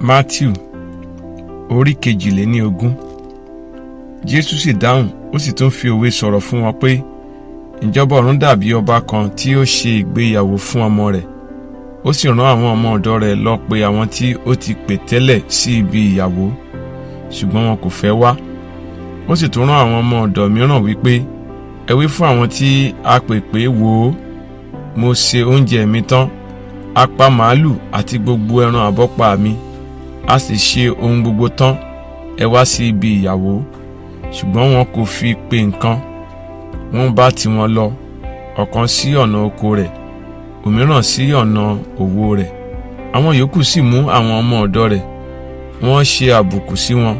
Mátíù orí 22. Jésù sì dáhùn, ó sì tún fi òwe sọ̀rọ̀ fún wọn pé, ìjọba ọ̀run dàbí ọba kan tí ó ṣe ìgbéyàwó fún ọmọ rẹ̀. Ó sì rán àwọn ọmọ ọ̀dọ̀ rẹ̀ lọ pe àwọn tí ó ti pè tẹ́lẹ̀ sí ibi ìyàwó, ṣùgbọ́n wọn kò fẹ́ wá. Ó sì tún rán àwọn ọmọ ọ̀dọ̀ mìíràn wípé, ẹ wí fún àwọn tí a pè pé, wò ó, mo ṣe oúnjẹ mi tán, a pa màálù àti gbogbo ẹran àbọ́pa mi, a sì ṣe ohun gbogbo tán, ẹ wá sí ibi ìyàwó. Ṣùgbọ́n wọn kò fi pe nǹkan, wọ́n bá tiwọn lọ, ọ̀kan sí ọ̀nà oko rẹ̀, òmíràn sí ọ̀nà òwò rẹ̀. Àwọn yòókù sì mú àwọn ọmọ ọ̀dọ̀ rẹ̀, wọ́n ṣe àbùkù sí wọn,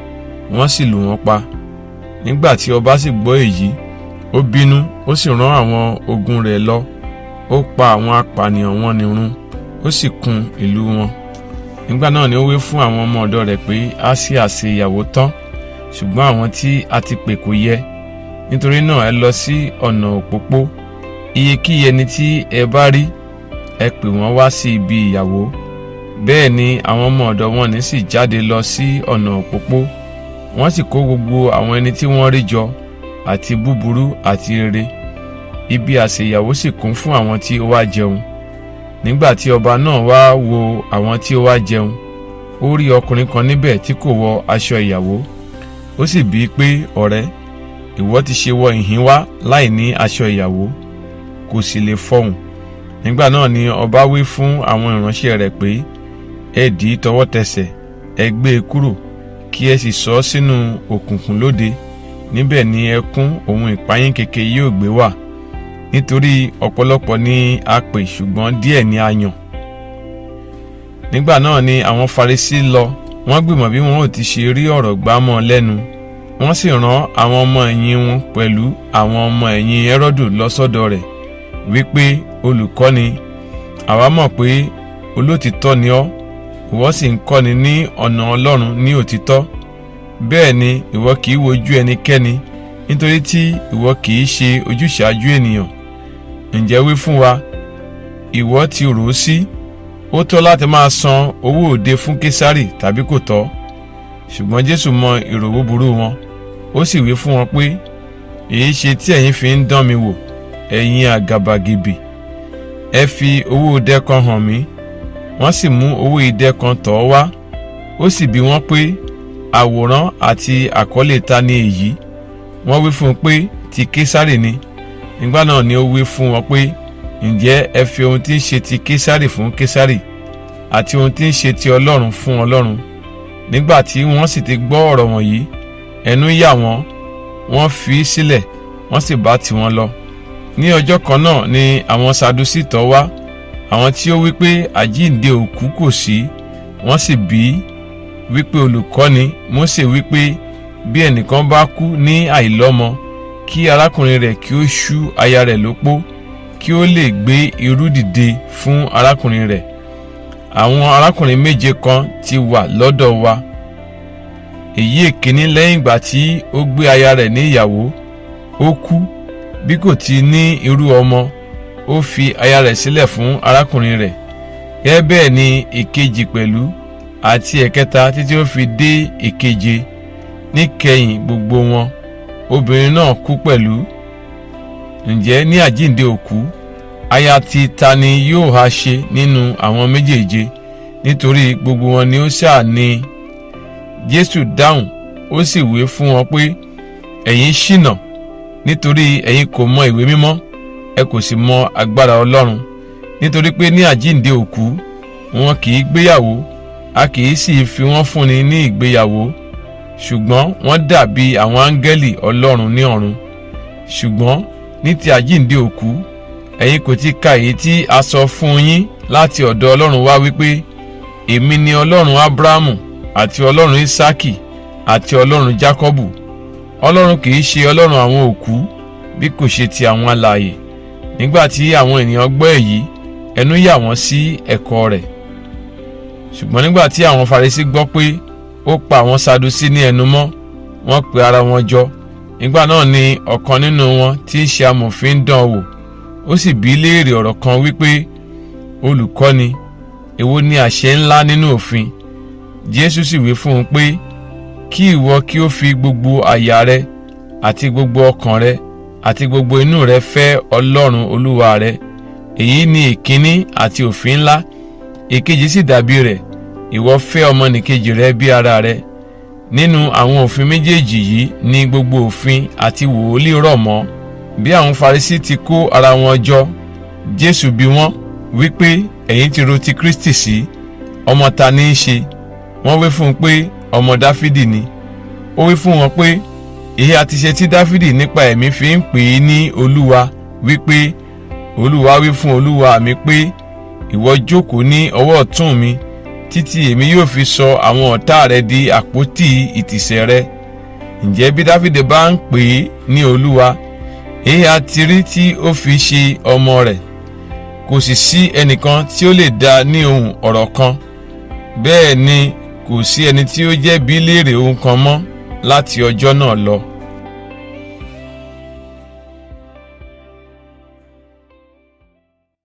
wọ́n sì lù wọ́n pa. Nígbà tí ọba sì gbọ́ èyí, ó bínú, ó sì rán àwọn ogun rẹ̀ lọ, ó pa àwọn apànìyàn wọn nírun, ó sì kún ìlú wọn. Nígbà náà ni ó wí fún àwọn ọmọ ọ̀dọ̀ rẹ̀ pé a ṣe àsè ìyàwó tán, ṣùgbọ́n àwọn tí a ti pè kò yẹ. Nítorí náà ẹ lọ sí ọ̀nà òpópó, iyekíye ẹni tí ẹ bá rí, ẹ pè wọ́n wá sí ibi ìyàwó. Bẹ́ẹ̀ ni àwọn ọmọ ọ̀dọ̀ wọn ní sì jáde lọ sí ọ̀nà òpópó, wọ́n sì kó gbogbo àwọn ẹni tí wọ́n rí jọ, àti búburú àti rere. Ibi àsè ìyàwó sì kún fún àwọn tí ó wá jẹun. Nígbà tí ọba náà wá wo àwọn tí ó wá jẹun, ó rí ọkùnrin kan níbẹ̀ tí kò wọ aṣọ ìyàwó. Ó sì bíi pé, ọ̀rẹ́, ìwọ ti ṣe wọ ìhín wá láì ní aṣọ ìyàwó? Kò sì lè fọhùn. Nígbà náà ni ọba wí fún àwọn ìránṣẹ́ rẹ̀ pé, ẹ dì í tọwọ́ tẹsẹ̀, ẹ gbé e kúrò, kí ẹ sì sọ ọ́ sínú òkùnkùn lóde. Níbẹ̀ ni ẹkún òun ìpayín keke yóò gbé wà, nítorí ọ̀pọ̀lọpọ̀ ni a pè ṣùgbọ́n díẹ̀ ni a yàn. Nígbà náà ni àwọn Farisí lọ, wọ́n gbìmọ̀ bí wọn ò ti ṣe rí ọ̀rọ̀ gbá mọ́ lẹ́nu. Wọ́n sì rán àwọn ọmọ ẹ̀yìn wọn pẹ̀lú àwọn ọmọ ẹ̀yìn Hẹ́rọ́dù lọ sọ́dọ̀ rẹ̀, wípé, olùkọ́ni, àwa mọ̀ pé olótìtọ́ ni ọ́, ìwọ sì ń kọ́ni ní ọ̀nà Ọlọ́run ní òtítọ́. Bẹ́ẹ̀ ni ìwọ kì í wojú ẹnikẹ́ni, nítorí tí ìwọ kì í ṣe ojúṣàájú ènìyàn. Ǹjẹ́ wí fún wa, ìwọ ti rò ó sí, ó tọ́ láti máa san owó òde fún Késárì tàbí kò tọ́? Ṣùgbọ́n Jésù mọ èrò búburú wọn, ó sì wí fún wọn pé, èyí ṣe tí ẹ̀yin fi ń dán mi wò, ẹ̀yin àgàbàgebè? Ẹ fi owó idẹ kan hàn mí. Wọ́n sì mú owó idẹ kan tọ̀ ọ́ wá. Ó sì bi wọ́n pé, àwòrán àti àkọlé ta ni èyí? Wọ́n wí fún un pé, ti Késárì ni. Nígbà náà ni ó wí fún wọn pé, ǹjẹ́ ẹ fi ohun tí ń ṣe ti Késárì fún Késárì, àti ohun tí ń ṣe ti Ọlọ́run fún Ọlọ́run. Nígbà tí wọ́n sì ti gbọ́ ọ̀rọ̀ wọ̀nyí, ẹnu yà wọ́n, wọ́n fi í sílẹ̀, wọ́n sì bá tiwọn lọ. Ní ọjọ́ kan náà ni àwọn Sadusí tọ̀ wá, àwọn tí ó wí pé àjíǹde òkú kò sí. Wọ́n sì bi í wípé, olùkọ́ni, Mósè wí pé bí ẹnìkan bá kú ní àìlọ́mọ, kí arákùnrin rẹ̀ kí ó ṣú aya rẹ̀ lópó, kí ó lè gbé irú dìde fún arákùnrin rẹ̀. Àwọn arákùnrin méje kan ti wà lọ́dọ̀ wa. Èyí èkíní lẹ́yìn ìgbà tí ó gbé aya rẹ̀ ní ìyàwó, ó kú, bí kò ti ní irú ọmọ, ó fi aya rẹ̀ sílẹ̀ fún arákùnrin rẹ̀. Gẹ́gẹ́ bẹ́ẹ̀ ni ìkejì pẹ̀lú, àti ẹ̀kẹta títí ó fi dé ìkeje. Níkẹyìn gbogbo wọn, obìnrin náà kú pẹ̀lú. Ǹjẹ́ ní àjíǹde òkú, aya ti ta ni yóò ha ṣe nínú àwọn méjèèje? Nítorí gbogbo wọn ni ó ṣáà ní. Jésù dáhùn, ó sì wí fún wọn pé, ẹ̀yin ṣìnà, nítorí ẹ̀yin kò mọ ìwé mímọ́, ẹ kò sì mọ agbára Ọlọ́run. Nítorí pé ní àjíǹde òkú, wọn kì í gbéyàwó, a kì í sì fi wọ́n fúnni ní ìgbéyàwó, ṣùgbọ́n wọ́n dàbí àwọn áńgẹ́lì Ọlọ́run ní ọ̀run. Ṣùgbọ́n ní ti àjíǹde òkú, ẹ̀yin kò ti ka èyí tí a sọ fún yín láti ọ̀dọ̀ Ọlọ́run wá wípé, èmi ni Ọlọ́run Ábúráhámù àti Ọlọ́run Ísákì àti Ọlọ́run Jákọ́bù. Ọlọ́run kì í ṣe Ọlọ́run àwọn òkú, bí kò ṣe ti àwọn alààyè. Nígbà tí àwọn ènìyàn gbọ́ èyí, ẹnu yà wọ́n sí ẹ̀kọ́ rẹ̀. Ṣùgbọ́n nígbà tí àwọn Farisí gbọ́ pé ó pa àwọn Sadusí ní ẹnu mọ́, wọ́n pe ara wọn jọ. Nígbà náà ni ọ̀kan nínú wọn tí í ṣe amòfin dán wò. Ó sì bi í léèrè ọ̀rọ̀ kan wípé, olùkọ́ni, èwo ni àṣẹ ńlá nínú òfin? Jésù sì wí fún un pé kí ìwọ kí ó fi gbogbo àyà rẹ àti gbogbo ọkàn rẹ àti gbogbo inú rẹ fẹ́ Ọlọ́run Olúwa rẹ. Èyí ni ìkíní àti òfin ńlá. Èkejì sì dàbí rẹ̀, ìwọ fẹ́ ọmọnìkejì rẹ bí ara rẹ. Nínú àwọn òfin méjèèjì yìí ni gbogbo òfin àti wòlíì rọ̀ mọ́. Bí àwọn Farisí ti kó ara wọn jọ, Jésù bi wọ́n wípé ẹ̀yin ti ro ti Kristi sí, ọmọ ta ní í ṣe? Wọ́n wí fún un pé ọmọ Dáfídì ni. Ó wí fún wọn pé èyí àti ṣe tí Dáfídì nípa ẹ̀mí fi ń pè é ní Olúwa wípé Olúwa wí fún Olúwa mi pé ìwọ jókòó ní ọwọ́ ọ̀tún mi títí èmi yóò fi sọ àwọn ọ̀tá rẹ di àpótí ìtìsẹ̀ rẹ. Ǹjẹ́ bí Dáfídì bá ń pè é ní Olúwa, èyí àti rí tí ó fi ṣe ọmọ rẹ̀? Kò sì sí ẹnìkan tí ó lè dá ní ohùn ọ̀rọ̀ kan, bẹ́ẹ̀ ni kò sí ẹni tí ó jẹ́ bí léèrè ohun kan mọ́ láti ọjọ́ náà lọ.